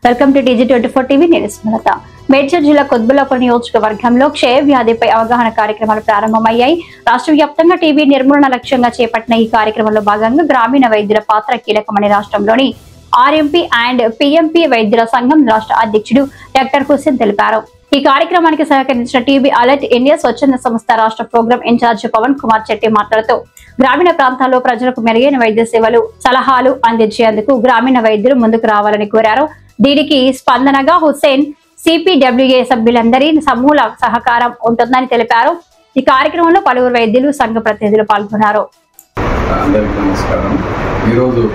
Welcome to TG24 TV. నేను స్మరత. మేడ్చల్ జిల్లా కొత్బుల్లాపూర్ నియోజకవర్గంలో క్షయ వ్యాధిపై అవగాహన కార్యక్రమాలు ప్రారంభమయ్యాయి. రాష్ట్ర వ్యాప్తంగా టీబీ నిర్మూలన లక్ష్యంగా చేపట్టిన ఈ కార్యక్రమంలో భాగంగా గ్రామీణ వైద్యుల పాత్ర కీలకమని రాష్ట్రంలోని ఆర్ఎంపీ అండ్ పిఎంపీ వైద్యుల సంఘం రాష్ట్ర అధ్యక్షుడు డాక్టర్ హుస్సేన్ తెలిపారు. ఈ కార్యక్రమానికి సహకరించిన టీబీ అలర్ట్ ఇండియా స్వచ్ఛంద సంస్థ రాష్ట్ర ప్రోగ్రాం ఇన్ఛార్జ్ పవన్ కుమార్ చెట్టి మాట్లాడుతూ గ్రామీణ ప్రాంతాల్లో ప్రజలకు మెరుగైన వైద్య సేవలు సలహాలు అందించేందుకు గ్రామీణ వైద్యులు ముందుకు రావాలని కోరారు. దీనికి స్పందనగా హుస్సేన్ సిపిడబ్ల్యూఏ సభ్యులందరి సమూల సహకారం ఉంటుందని తెలిపారు. ఈ కార్యక్రమంలో పలువురు వైద్యులు సంఘ ప్రతినిధులు పాల్గొన్నారు. అందరికీ నమస్కారం. ఈరోజు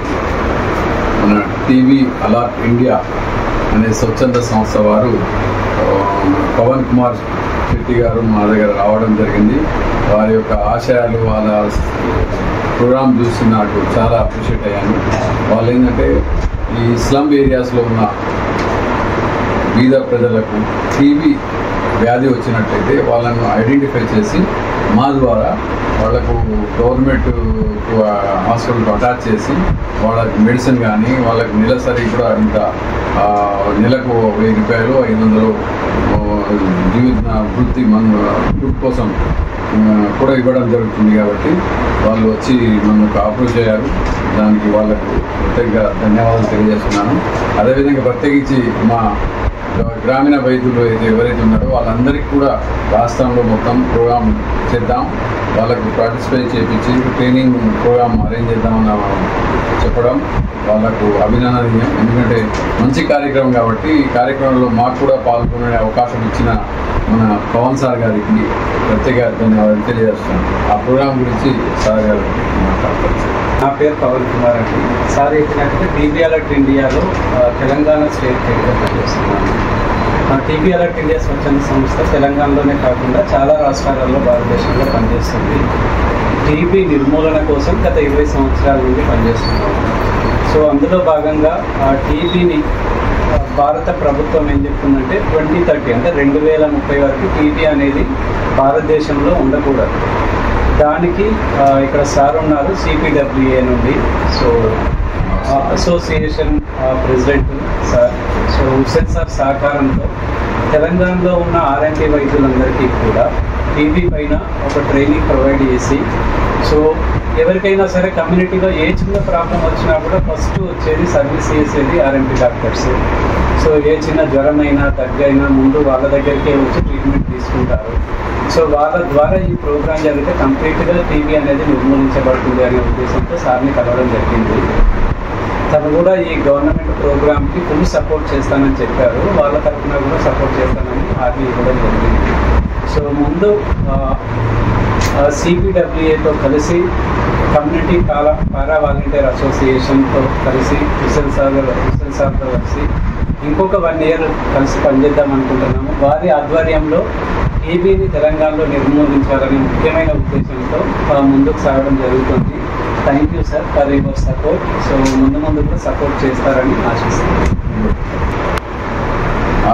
మన టీబీ అలర్ట్ ఇండియా అనే స్వచ్ఛంద సంస్థ వారు పవన్ కుమార్ చెట్టి గారు మా దగ్గర రావడం జరిగింది. వారి యొక్క ఆశయాలు వాళ్ళ ప్రోగ్రాం చూసి నాకు చాలా అప్రిషియేట్ అయ్యాను. వాళ్ళు ఏంటంటే ఈ స్లమ్ ఏరియాస్లో ఉన్న బీద ప్రజలకు టీబీ వ్యాధి వచ్చినట్లయితే వాళ్ళను ఐడెంటిఫై చేసి మా ద్వారా వాళ్లకు గవర్నమెంట్ హాస్పిటల్కి అటాచ్ చేసి వాళ్ళకి మెడిసిన్ కానీ వాళ్ళకి నెలసరి కూడా ఇంత నెలకు 1000 రూపాయలు 500 జీవిత వృత్తి ఫుడ్ కోసం కూడా ఇవ్వడం జరుగుతుంది. కాబట్టి వాళ్ళు వచ్చి మనకు అప్రోచ్ అయ్యారు. దానికి వాళ్ళకు ప్రత్యేకంగా ధన్యవాదాలు తెలియజేస్తున్నాను. అదేవిధంగా ప్రత్యేకించి మా గ్రామీణ వైద్యులు ఎవరైతే ఉన్నారో వాళ్ళందరికీ కూడా రాష్ట్రంలో మొత్తం ప్రోగ్రాం చేద్దాం, వాళ్ళకు పార్టిసిపేట్ చేయించి ట్రైనింగ్ ప్రోగ్రాం అరేంజ్ చేద్దామని చెప్పడం వాళ్ళకు అభినందనీయం. ఎందుకంటే మంచి కార్యక్రమం కాబట్టి ఈ కార్యక్రమంలో మాకు కూడా పాల్గొనే అవకాశం ఇచ్చిన మన పవన్ సార్ గారికి ప్రత్యేక ధన్యవాదాలు తెలియజేస్తున్నాను. ఆ ప్రోగ్రాం గురించి సార్ గారు మాట్లాడతారు. నా పేరు పవన్ కుమార్ అండి. సార్ చెప్పినట్టు టీబీ అలర్ట్ ఇండియాలో తెలంగాణ స్టేట్ హెడ్గా పనిచేస్తున్నాను. టీబీ అలర్ట్ ఇండియా స్వచ్ఛంద సంస్థ తెలంగాణలోనే కాకుండా చాలా రాష్ట్రాలలో భారతదేశంలో పనిచేస్తుంది. టీబీ నిర్మూలన కోసం గత 20 సంవత్సరాల నుండి పనిచేస్తున్నాము. సో అందులో భాగంగా టీబీని భారత ప్రభుత్వం ఏం చెప్తుందంటే 2030 అంటే 2030 వరకు టీబీ అనేది భారతదేశంలో ఉండకూడదు. దానికి ఇక్కడ సార్ ఉన్నారు సిపిడబ్ల్యూఏ నుండి. So association president sir Hussain sir సహకారంతో తెలంగాణలో ఉన్న ఆర్ఎంపీ వైద్యులందరికీ కూడా టీబీ పైన ఒక ట్రైనింగ్ ప్రొవైడ్ చేసి, సో ఎవరికైనా సరే కమ్యూనిటీలో ఏ చిన్న ప్రాబ్లం వచ్చినా కూడా ఫస్ట్ వచ్చేది సర్వీస్ చేసేది ఆర్ఎంపీ డాక్టర్స్. సో ఏ చిన్న జ్వరమైనా దగ్గైనా ముందు వాళ్ళ దగ్గరికే వచ్చి ట్రీట్మెంట్ తీసుకుంటారు. సో వాళ్ళ ద్వారా ఈ ప్రోగ్రాం జరిగితే కంప్లీట్గా టీబీ అనేది నిర్మూలించబడుతుంది అనే ఉద్దేశంతో సార్ని కలవడం జరిగింది. తను కూడా ఈ గవర్నమెంట్ ప్రోగ్రామ్కి ఫుల్ సపోర్ట్ చేస్తానని చెప్పారు. వాళ్ళ తరఫున కూడా సపోర్ట్ చేస్తానని హామీ ఇవ్వడం జరిగింది. సో ముందు సిపిడబ్ల్యూఏతో కలిసి కమ్యూనిటీ పారా వాలంటీర్ అసోసియేషన్తో కలిసి హుస్సేన్ సార్తో కలిసి ఇంకొక 1 year కలిసి పనిచేద్దాం అనుకుంటున్నాము. వారి ఆధ్వర్యంలో టీబీని తెలంగాణలో నిర్మూలించాలనే ముఖ్యమైన ఉద్దేశంతో ముందుకు సాగడం జరుగుతుంది. Thank you sir for your support. So ముందు కూడా సపోర్ట్ చేస్తారని ఆశిస్తున్నాను.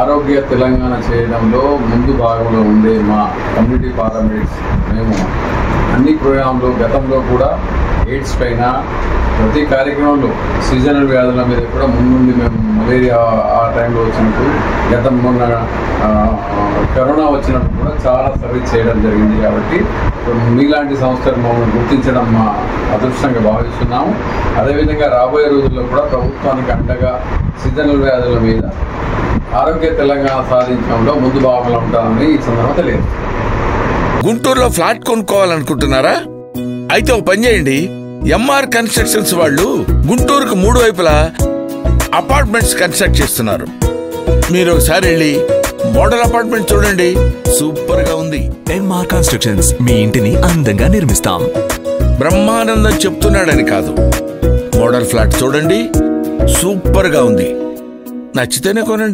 ఆరోగ్య తెలంగాణ చేయడంలో ముందు భాగంలో ఉండే మా కమ్యూనిటీ పారామెడిక్స్ మేము అన్ని ప్రోగ్రాంలో గతంలో కూడా ఎయిడ్స్ పైన ప్రతి కార్యక్రమంలో సీజనల్ వ్యాధుల మీద కూడా ముందుండి మేము మలేరియా ఆ టైంలో వచ్చినప్పుడు మొన్న కరోనా వచ్చినప్పుడు కూడా చాలా సర్వీస్ చేయడం జరిగింది. కాబట్టి మీలాంటి సంస్థలు మమ్మల్ని గుర్తించడం మా అదృష్టంగా భావిస్తున్నాము. అదేవిధంగా రాబోయే రోజుల్లో కూడా ప్రభుత్వానికి అండగా సీజనల్ వ్యాధుల మీద ఆరోగ్య తెలంగాణ సాధించడంలో ముందు భాగంలో ఉంటానని ఈ సందర్భంగా తెలియదు. గుంటూరులో ఫ్లాట్ కొనుక్కోవాలనుకుంటున్నారా? అయితే ఒక పని చేయండి, ఎంఆర్ కన్స్ట్రక్షన్స్ వాళ్ళు గుంటూరుకు 3 వైపులా అపార్ట్మెంట్స్ కన్స్ట్రక్ట్ చేస్తున్నారు. మీరు ఒకసారి వెళ్ళి మోడల్ అపార్ట్మెంట్ చూడండి, సూపర్ గా ఉంది. ఎంఆర్ కన్స్ట్రక్షన్స్ మీ ఇంటిని అందంగా నిర్మిస్తాం. బ్రహ్మానందం చెప్తున్నాడని కాదు, మోడల్ ఫ్లాట్ చూడండి, సూపర్ గా ఉంది. నచ్చితేనే కొనండి.